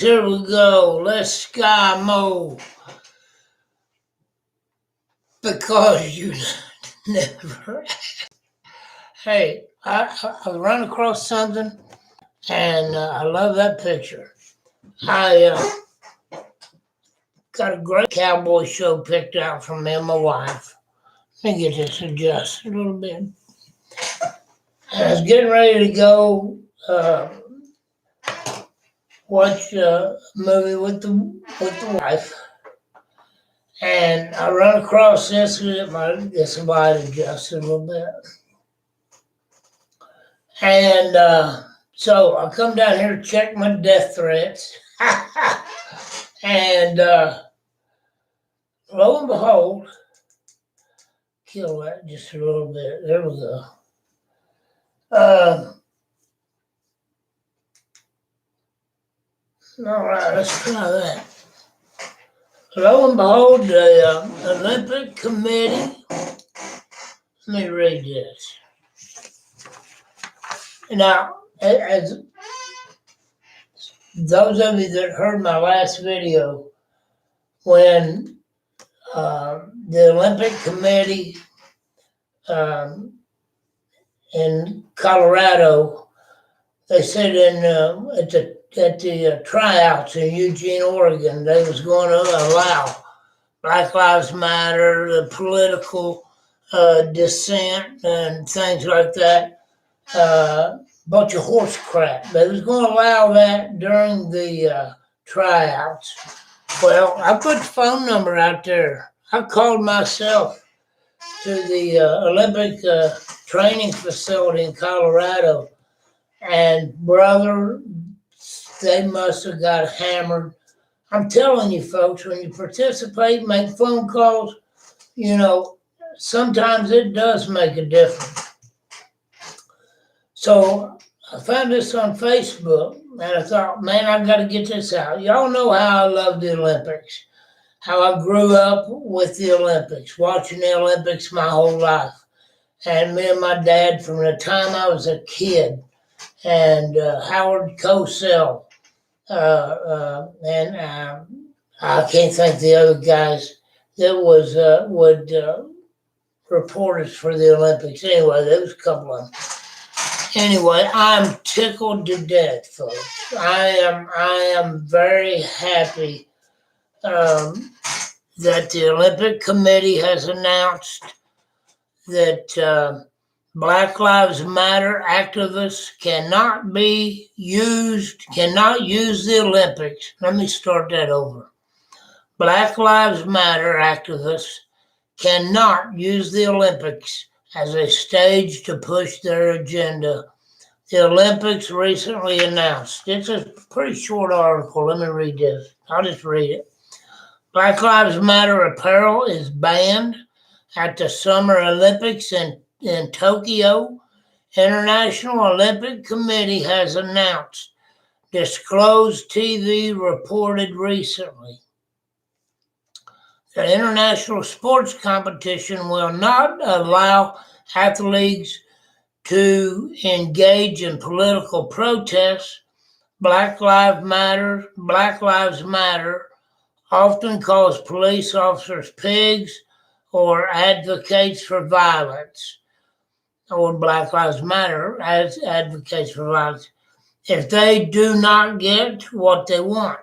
Here we go. Let's sky mow. Because you never. Hey, I run across something, and I love that picture. I got a great cowboy show picked out from me and my wife. Let me get this adjusted a little bit. I was getting ready to go watch a movie with the wife, and I run across this. This light adjusted a little bit, and so I come down here to check my death threats, and lo and behold, kill that just a little bit. There we go. All right, let's try that. Lo and behold, the Olympic Committee. Let me read this. Now, as those of you that heard my last video, when the Olympic Committee in Colorado, they said at the tryouts in Eugene, Oregon, they was going to allow Black Lives Matter, the political dissent and things like that, bunch of horse crap. They was going to allow that during the tryouts. Well, I put the phone number out there. I called myself to the Olympic training facility in Colorado, and brother, they must have got hammered. I'm telling you, folks, when you participate, make phone calls, sometimes it does make a difference. So I found this on Facebook, and I thought, man, I've got to get this out. Y'all know how I love the Olympics, how I grew up with the Olympics, watching the Olympics my whole life. And me and my dad from the time I was a kid, and Howard Cosell, and I can't think the other guys that would report us for the Olympics. Anyway, there was a couple of them. Anyway, I'm tickled to death, folks. I am very happy that the Olympic Committee has announced that Black Lives Matter activists cannot use the Olympics. Let me start that over. Black Lives Matter activists cannot use the Olympics as a stage to push their agenda. The Olympics recently announced. It's a pretty short article. Let me read this. I'll just read it. Black Lives Matter apparel is banned at the Summer Olympics in Tokyo. International Olympic Committee has announced, Disclosed TV reported recently. The international sports competition will not allow athletes to engage in political protests. Black Lives Matter often calls police officers pigs or advocates for violence, or Black Lives Matter advocates for violence, if they do not get what they want.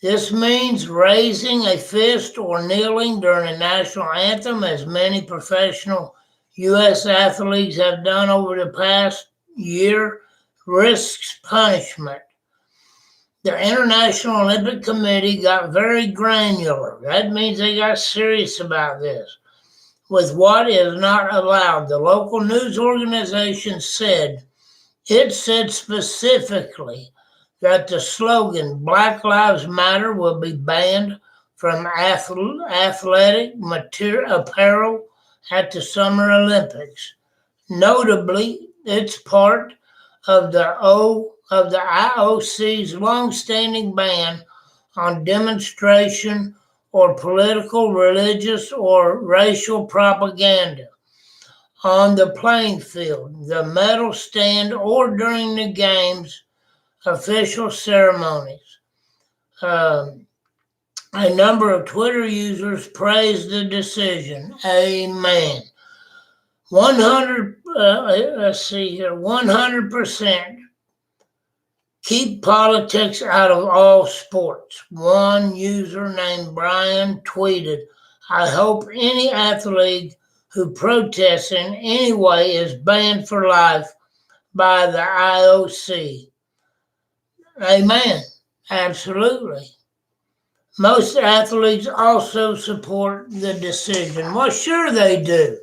This means raising a fist or kneeling during the national anthem, as many professional U.S. athletes have done over the past year, risks punishment. The International Olympic Committee got very granular. That means they got serious about this. With what is not allowed, the local news organization said specifically that the slogan Black Lives Matter will be banned from athletic apparel at the Summer Olympics. Notably, it's part of the IOC's long-standing ban on demonstration or political, religious, or racial propaganda on the playing field, the medal stand, or during the games' official ceremonies. A number of Twitter users praised the decision. Amen. 100%. Keep politics out of all sports. One user named Brian tweeted, I hope any athlete who protests in any way is banned for life by the IOC. Amen. Absolutely. Most athletes also support the decision. Well, sure they do.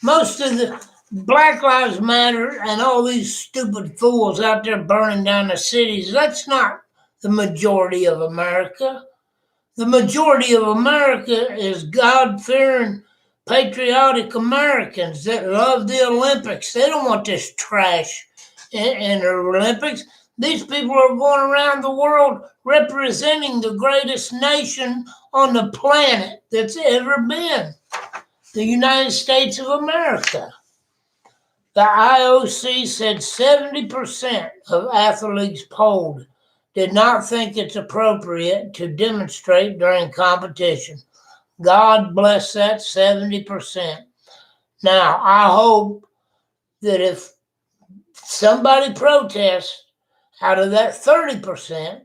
Most of the Black Lives Matter and all these stupid fools out there burning down the cities, that's not the majority of America. The majority of America is God-fearing, patriotic Americans that love the Olympics. They don't want this trash in the Olympics. These people are going around the world representing the greatest nation on the planet that's ever been, the United States of America. The IOC said 70% of athletes polled did not think it's appropriate to demonstrate during competition. God bless that 70%. Now, I hope that if somebody protests out of that 30%,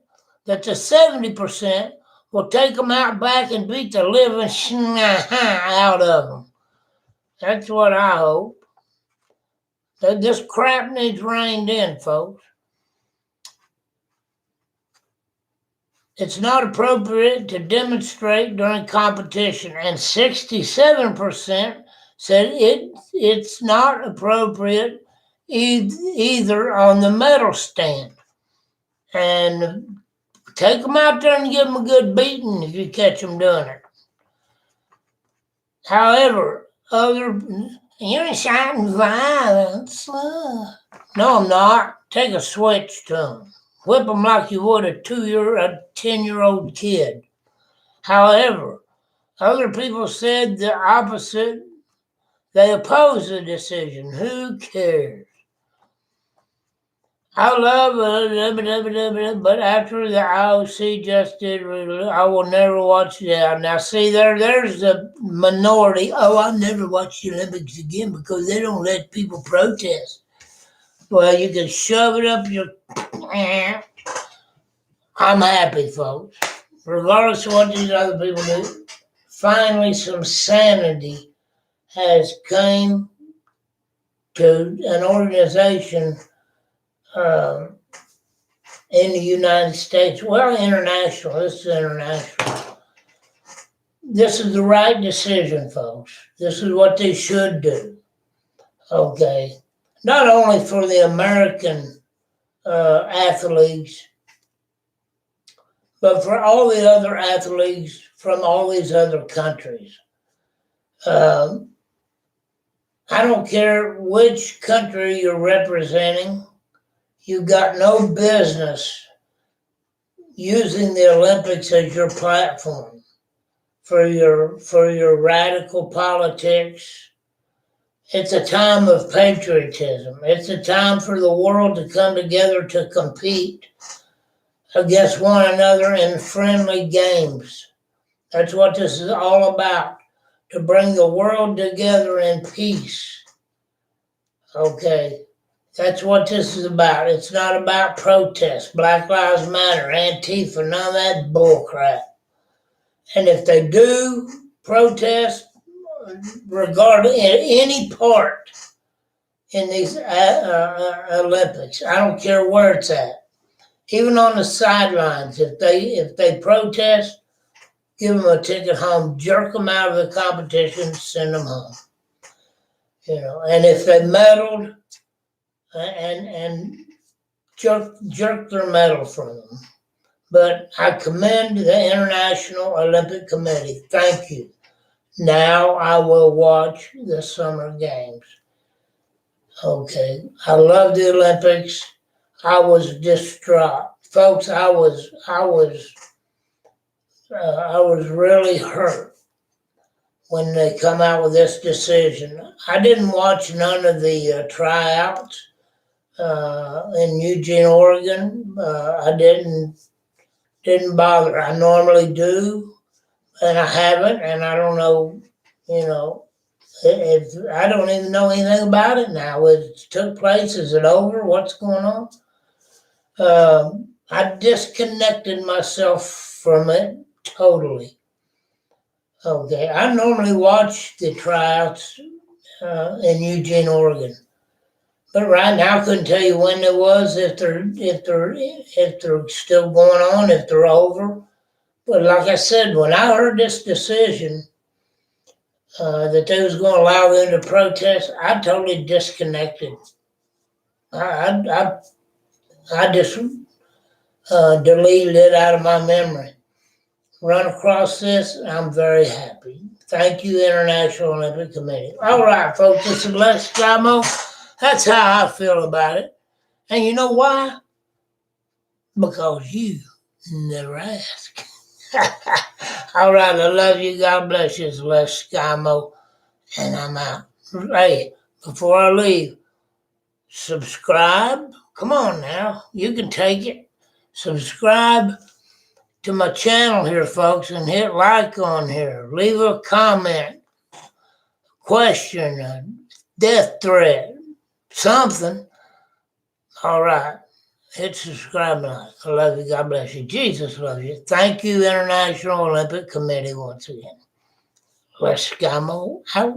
that the 70% will take them out back and beat the living out of them. That's what I hope. This crap needs reined in, folks. It's not appropriate to demonstrate during competition, and 67% said it's not appropriate either on the medal stand. And take them out there and give them a good beating if you catch them doing it. However, you're inciting violence. No, I'm not. Take a switch to them. Whip them like you would a 10-year-old kid. However, other people said the opposite. They oppose the decision. Who cares? I love it, but after the IOC just did, I will never watch that. Now, see, there's the minority. Oh, I'll never watch the Olympics again because they don't let people protest. Well, you can shove it up your... I'm happy, folks. Regardless of what these other people do, finally some sanity has come to an organization in the United States. Well, international. This is international. This is the right decision, folks. This is what they should do. Okay. Not only for the American athletes, but for all the other athletes from all these other countries. I don't care which country you're representing. You've got no business using the Olympics as your platform for your radical politics. It's a time of patriotism. It's a time for the world to come together to compete against one another in friendly games. That's what this is all about, to bring the world together in peace. Okay, that's what this is about. It's not about protest, Black Lives Matter, Antifa, none of that bullcrap. And if they do protest regarding any part in these Olympics, I don't care where it's at. Even on the sidelines, if they protest, give them a ticket home, jerk them out of the competition, send them home. And if they meddled, and jerk their medal from them. But I commend the International Olympic Committee. Thank you. Now I will watch the Summer Games. Okay, I love the Olympics. I was distraught, folks. I was really hurt when they come out with this decision. I didn't watch none of the tryouts in Eugene, Oregon. I didn't didn't bother. I normally do, and I haven't, and I don't know, you know, if I don't even know anything about it now. It took place. Is it over? What's going on? I disconnected myself from it totally. Okay, I normally watch the tryouts in Eugene, Oregon, but right now I couldn't tell you when it was, if they're still going on, if they're over. But like I said, when I heard this decision that they was going to allow them to protest, I totally disconnected. I just deleted it out of my memory. Run across this, I'm very happy. Thank you, International Olympic Committee. All right, folks, this is Les Skimo. That's how I feel about it. And you know why? Because you never ask. All right, I love you. God bless you. It's Les Skimo, and I'm out. Hey, before I leave, subscribe. Come on now. You can take it. Subscribe to my channel here, folks, and hit like on here. Leave a comment, question, a death threat, something. All right. Hit subscribe now. I love you. God bless you. Jesus loves you. Thank you, International Olympic Committee, once again. Les Skimo out.